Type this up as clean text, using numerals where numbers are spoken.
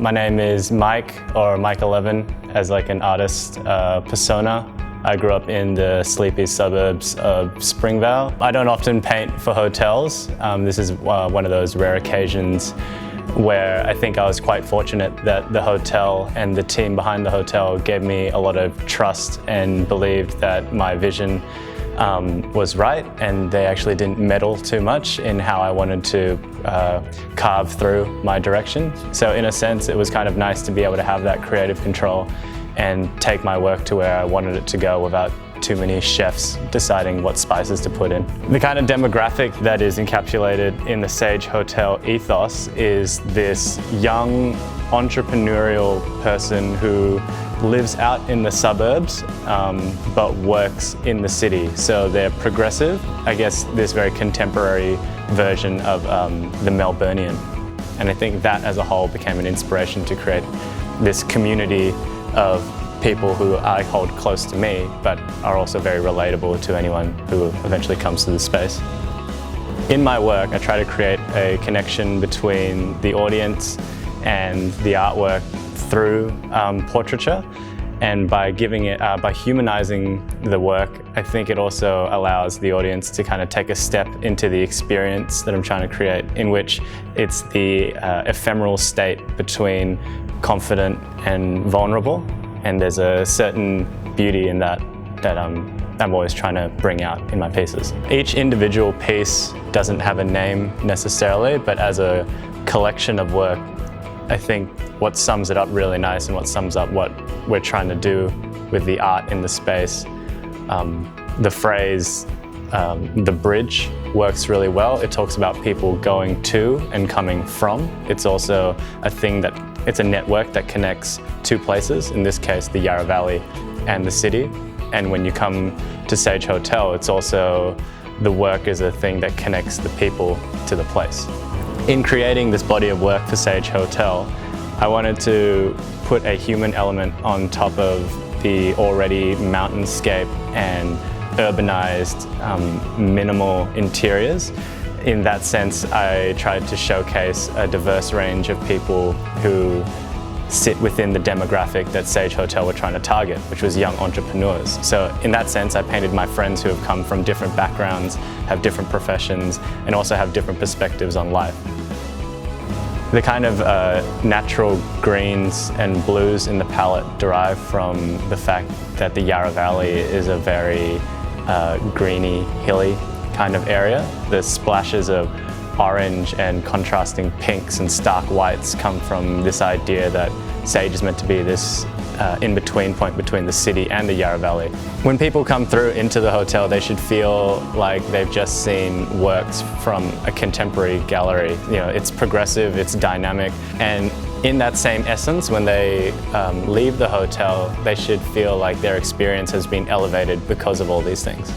My name is Mike, or Mike11, as like an artist persona. I grew up in the sleepy suburbs of Springvale. I don't often paint for hotels. This is one of those rare occasions where I think I was quite fortunate that the hotel and the team behind the hotel gave me a lot of trust and believed that my vision was right, and they actually didn't meddle too much in how I wanted to carve through my direction. So in a sense, it was kind of nice to be able to have that creative control and take my work to where I wanted it to go without too many chefs deciding what spices to put in. The kind of demographic that is encapsulated in the Sage Hotel ethos is this young entrepreneurial person who lives out in the suburbs but works in the city. So they're progressive, I guess this very contemporary version of the Melburnian. And I think that as a whole became an inspiration to create this community of people who I hold close to me, but are also very relatable to anyone who eventually comes to the space. In my work, I try to create a connection between the audience and the artwork through portraiture, and by humanizing the work, I think it also allows the audience to kind of take a step into the experience that I'm trying to create, in which it's the ephemeral state between confident and vulnerable, and there's a certain beauty in that I'm always trying to bring out in my pieces. Each individual piece doesn't have a name necessarily, but as a collection of work, I think what sums it up really nice and what sums up what we're trying to do with the art in the space, the phrase, the bridge works really well. It talks about people going to and coming from. It's also a thing that, it's a network that connects two places, in this case the Yarra Valley and the city. And when you come to Sage Hotel, it's also, the work is a thing that connects the people to the place. In creating this body of work for Sage Hotel, I wanted to put a human element on top of the already mountainscape and urbanized, minimal interiors. In that sense, I tried to showcase a diverse range of people who sit within the demographic that Sage Hotel were trying to target, which was young entrepreneurs. So in that sense, I painted my friends who have come from different backgrounds, have different professions, and also have different perspectives on life. The kind of natural greens and blues in the palette derive from the fact that the Yarra Valley is a very greeny, hilly kind of area. The splashes of orange and contrasting pinks and stark whites come from this idea that Sage is meant to be this in-between point between the city and the Yarra Valley. When people come through into the hotel, they should feel like they've just seen works from a contemporary gallery. You know, it's progressive, it's dynamic, and in that same essence, when they leave the hotel, they should feel like their experience has been elevated because of all these things.